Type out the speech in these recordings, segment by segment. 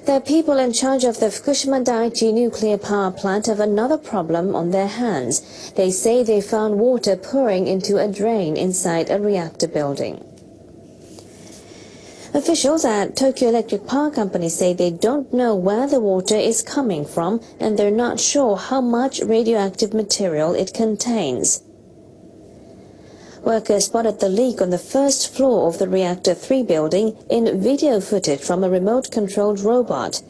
The people in charge of the Fukushima Daiichi nuclear power plant have another problem on their hands. They say they found water pouring into a drain inside a reactor building. Officials at Tokyo Electric Power Company say they don't know where the water is coming from and they're not sure how much radioactive material it contains. Workers spotted the leak on the first floor of the Reactor 3 building in video footage from a remote-controlled robot.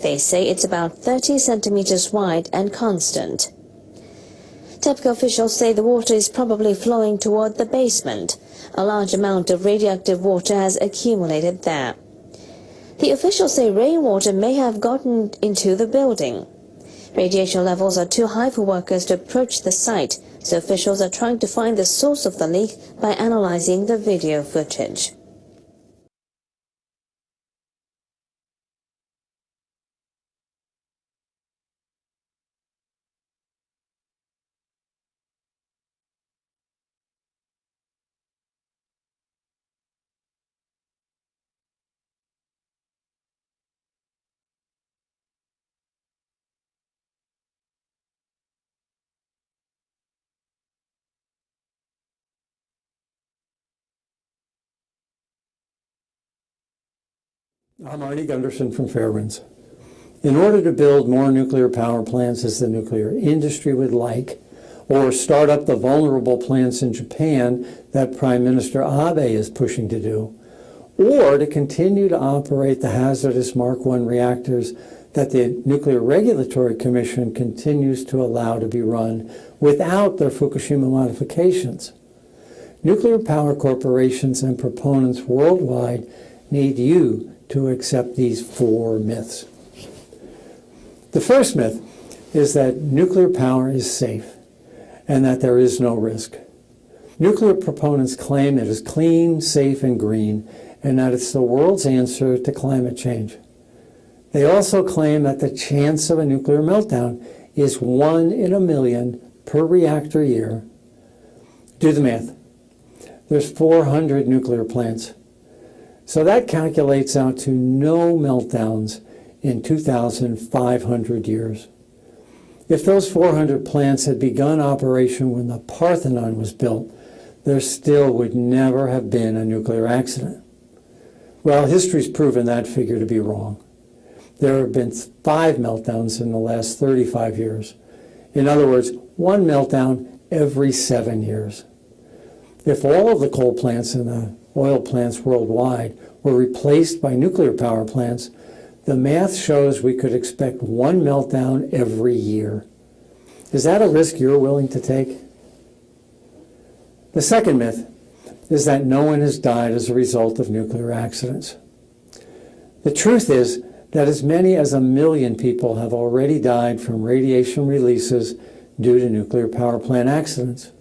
They say it's about 30 centimeters wide and constant. TEPCO officials say the water is probably flowing toward the basement. A large amount of radioactive water has accumulated there. The officials say rainwater may have gotten into the building. Radiation levels are too high for workers to approach the site, so officials are trying to find the source of the leak by analyzing the video footage. I'm Arnie Gunderson from Fairwinds. In order to build more nuclear power plants as the nuclear industry would like, or start up the vulnerable plants in Japan that Prime Minister Abe is pushing to do, or to continue to operate the hazardous Mark I reactors that the Nuclear Regulatory Commission continues to allow to be run without their Fukushima modifications. Nuclear power corporations and proponents worldwide need you to accept these 4 myths. The first myth is that nuclear power is safe and that there is no risk. Nuclear proponents claim it is clean, safe, and green, and that it's the world's answer to climate change. They also claim that the chance of a nuclear meltdown is 1 in a million per reactor year. Do the math. There's 400 nuclear plants. So that calculates out to no meltdowns in 2,500 years. If those 400 plants had begun operation when the Parthenon was built, there still would never have been a nuclear accident. Well, history's proven that figure to be wrong. There have been 5 meltdowns in the last 35 years. In other words, 1 meltdown every 7 years. If all of the coal plants and the oil plants worldwide were replaced by nuclear power plants, the math shows we could expect 1 meltdown every year. Is that a risk you're willing to take? The second myth is that no one has died as a result of nuclear accidents. The truth is that as many as 1 million people have already died from radiation releases due to nuclear power plant accidents,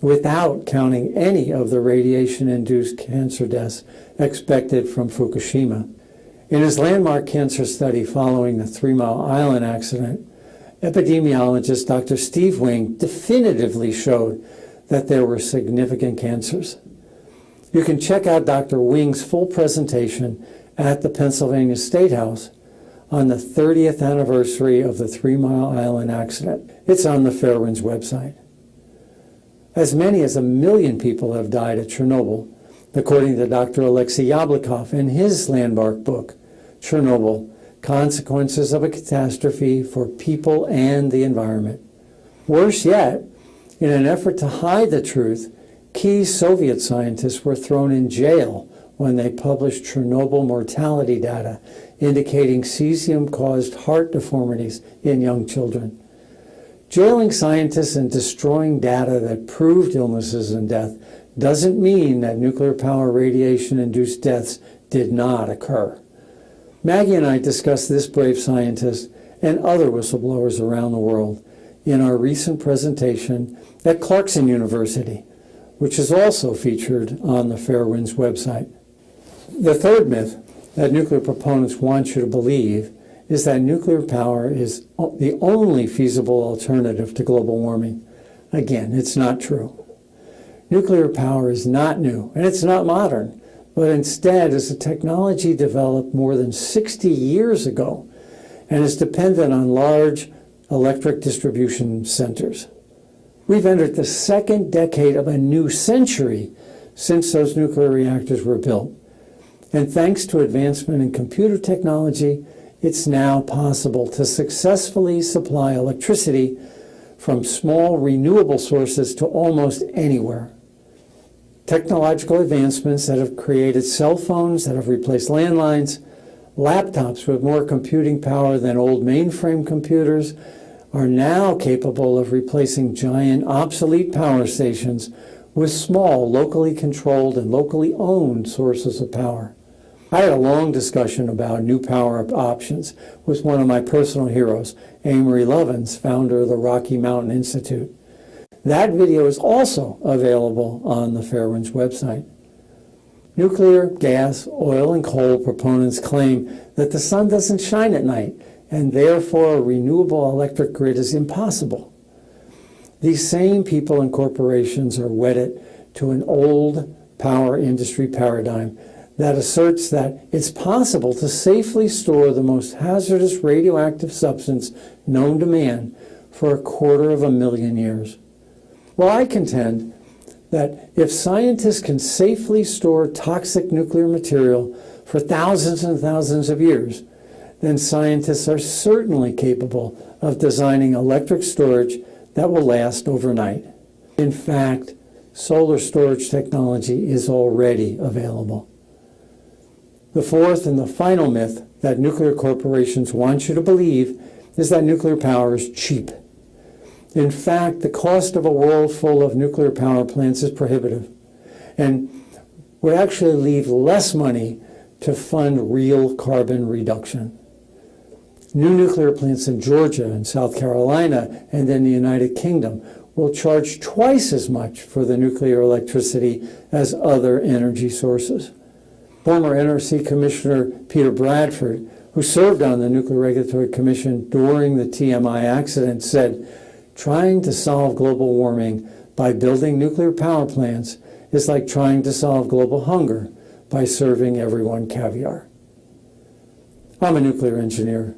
without counting any of the radiation-induced cancer deaths expected from Fukushima. In his landmark cancer study following the 3 Mile Island accident, epidemiologist Dr. Steve Wing definitively showed that there were significant cancers. You can check out Dr. Wing's full presentation at the Pennsylvania State House on the 30th anniversary of the 3 Mile Island accident. It's on the Fairwinds website. As many as 1 million people have died at Chernobyl, according to Dr. Alexei Yablokov in his landmark book, Chernobyl, Consequences of a Catastrophe for People and the Environment. Worse yet, in an effort to hide the truth, key Soviet scientists were thrown in jail when they published Chernobyl mortality data indicating cesium-caused heart deformities in young children. Jailing scientists and destroying data that proved illnesses and death doesn't mean that nuclear power radiation-induced deaths did not occur. Maggie and I discussed this brave scientist and other whistleblowers around the world in our recent presentation at Clarkson University, which is also featured on the Fairwinds website. The third myth that nuclear proponents want you to believe is that nuclear power is the only feasible alternative to global warming. Again, it's not true. Nuclear power is not new, and it's not modern, but instead is a technology developed more than 60 years ago and is dependent on large electric distribution centers. We've entered the second decade of a new century since those nuclear reactors were built. And thanks to advancement in computer technology, it's now possible to successfully supply electricity from small renewable sources to almost anywhere. Technological advancements that have created cell phones that have replaced landlines, laptops with more computing power than old mainframe computers, are now capable of replacing giant obsolete power stations with small, locally controlled and locally owned sources of power. I had a long discussion about new power options with one of my personal heroes, Amory Lovins, founder of the Rocky Mountain Institute. That video is also available on the Fairwinds website. Nuclear, gas, oil, and coal proponents claim that the sun doesn't shine at night, and therefore a renewable electric grid is impossible. These same people and corporations are wedded to an old power industry paradigm that asserts that it's possible to safely store the most hazardous radioactive substance known to man for 250,000 years. Well, I contend that if scientists can safely store toxic nuclear material for thousands and thousands of years, then scientists are certainly capable of designing electric storage that will last overnight. In fact, solar storage technology is already available. The fourth and the final myth that nuclear corporations want you to believe is that nuclear power is cheap. In fact, the cost of a world full of nuclear power plants is prohibitive and would actually leave less money to fund real carbon reduction. New nuclear plants in Georgia and South Carolina and in the United Kingdom will charge twice as much for the nuclear electricity as other energy sources. Former NRC Commissioner Peter Bradford, who served on the Nuclear Regulatory Commission during the TMI accident, said, "Trying to solve global warming by building nuclear power plants is like trying to solve global hunger by serving everyone caviar." I'm a nuclear engineer.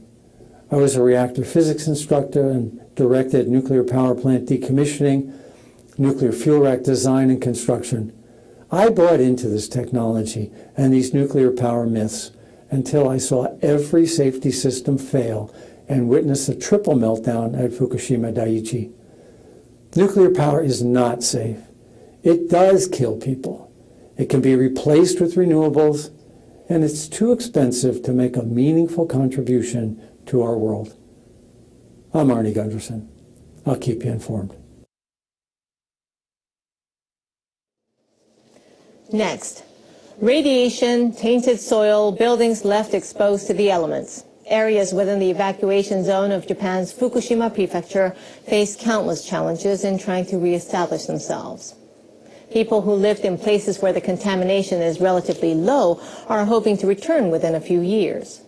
I was a reactor physics instructor and directed nuclear power plant decommissioning, nuclear fuel rack design and construction. I bought into this technology and these nuclear power myths until I saw every safety system fail and witnessed a triple meltdown at Fukushima Daiichi. Nuclear power is not safe. It does kill people. It can be replaced with renewables, and it's too expensive to make a meaningful contribution to our world. I'm Arnie Gunderson. I'll keep you informed. Next, radiation, tainted soil, buildings left exposed to the elements. Areas within the evacuation zone of Japan's Fukushima prefecture face countless challenges in trying to reestablish themselves. People who lived in places where the contamination is relatively low are hoping to return within a few years.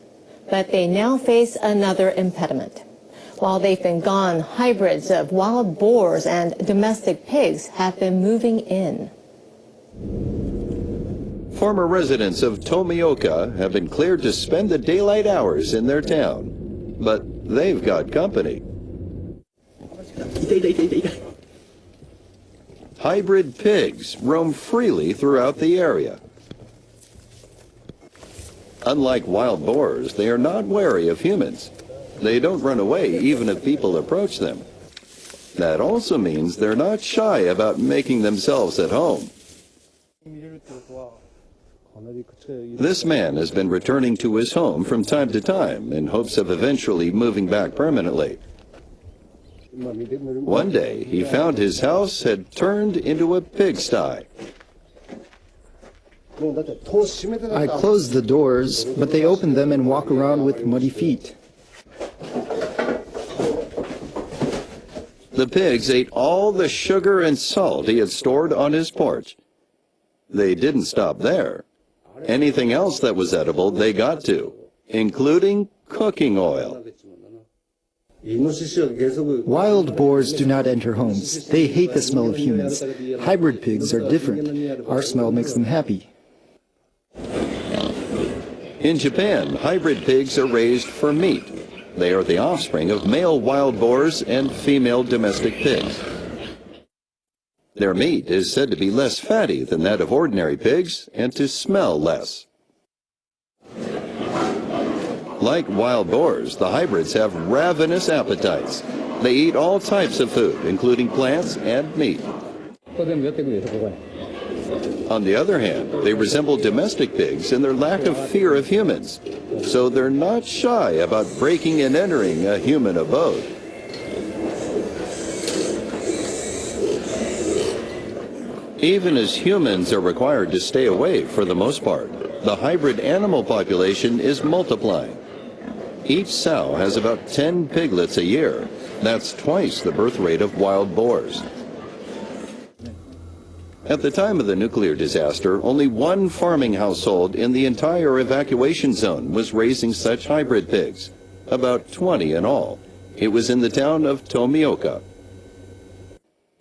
But they now face another impediment. While they've been gone, hybrids of wild boars and domestic pigs have been moving in. Former residents of Tomioka have been cleared to spend the daylight hours in their town, but they've got company. Hybrid pigs roam freely throughout the area. Unlike wild boars, they are not wary of humans. They don't run away even if people approach them. That also means they're not shy about making themselves at home. This man has been returning to his home from time to time in hopes of eventually moving back permanently. One day, he found his house had turned into a pigsty. I closed the doors, but they open them and walk around with muddy feet. The pigs ate all the sugar and salt he had stored on his porch. They didn't stop there. Anything else that was edible they got to, including cooking oil. Wild boars do not enter homes. They hate the smell of humans. Hybrid pigs are different. Our smell makes them happy. In Japan, hybrid pigs are raised for meat. They are the offspring of male wild boars and female domestic pigs. Their meat is said to be less fatty than that of ordinary pigs and to smell less. Like wild boars, the hybrids have ravenous appetites. They eat all types of food, including plants and meat. On the other hand, they resemble domestic pigs in their lack of fear of humans, so they're not shy about breaking and entering a human abode. Even as humans are required to stay away for the most part, the hybrid animal population is multiplying. Each sow has about 10 piglets a year. That's twice the birth rate of wild boars. At the time of the nuclear disaster, only one farming household in the entire evacuation zone was raising such hybrid pigs, about 20 in all. It was in the town of Tomioka.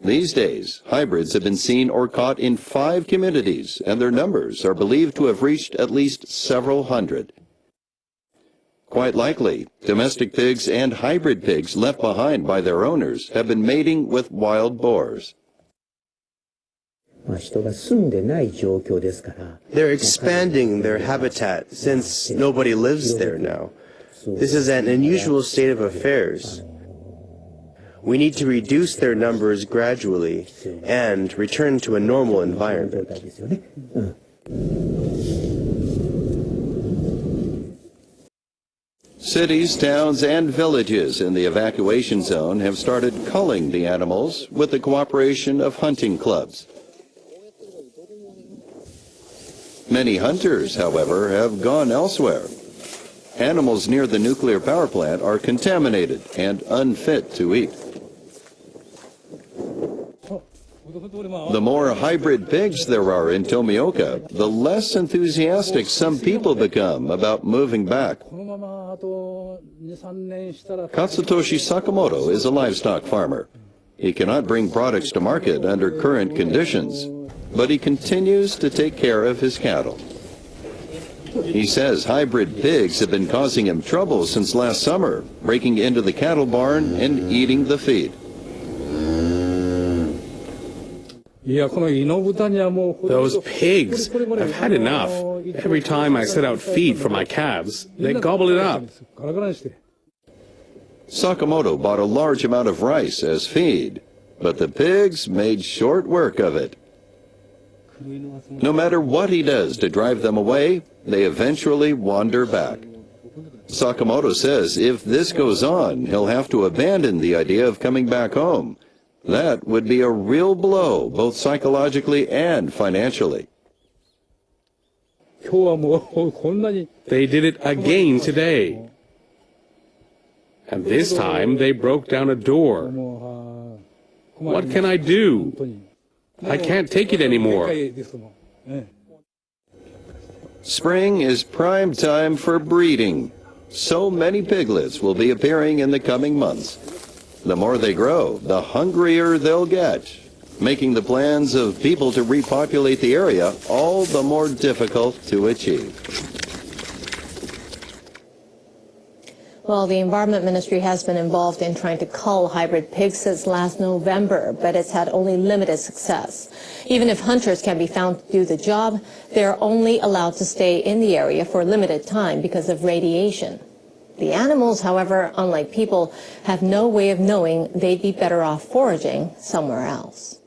These days, hybrids have been seen or caught in 5 communities, and their numbers are believed to have reached at least several hundred. Quite likely, domestic pigs and hybrid pigs left behind by their owners have been mating with wild boars. They're expanding their habitat since nobody lives there now. This is an unusual state of affairs. We need to reduce their numbers gradually and return to a normal environment. Cities, towns, and villages in the evacuation zone have started culling the animals with the cooperation of hunting clubs. Many hunters, however, have gone elsewhere. Animals near the nuclear power plant are contaminated and unfit to eat. The more hybrid pigs there are in Tomioka, the less enthusiastic some people become about moving back. Katsutoshi Sakamoto is a livestock farmer. He cannot bring products to market under current conditions, but he continues to take care of his cattle. He says hybrid pigs have been causing him trouble since last summer, breaking into the cattle barn and eating the feed. Those pigs, I've had enough. Every time I set out feed for my calves, they gobble it up. Sakamoto bought a large amount of rice as feed, but the pigs made short work of it. No matter what he does to drive them away, they eventually wander back. Sakamoto says if this goes on, he'll have to abandon the idea of coming back home. That would be a real blow, both psychologically and financially. They did it again today. And this time they broke down a door. What can I do? I can't take it anymore. Spring is prime time for breeding. So many piglets will be appearing in the coming months. The more they grow, the hungrier they'll get, making the plans of people to repopulate the area all the more difficult to achieve. Well, the Environment Ministry has been involved in trying to cull hybrid pigs since last November, but it's had only limited success. Even if hunters can be found to do the job, they're only allowed to stay in the area for a limited time because of radiation. The animals, however, unlike people, have no way of knowing they'd be better off foraging somewhere else.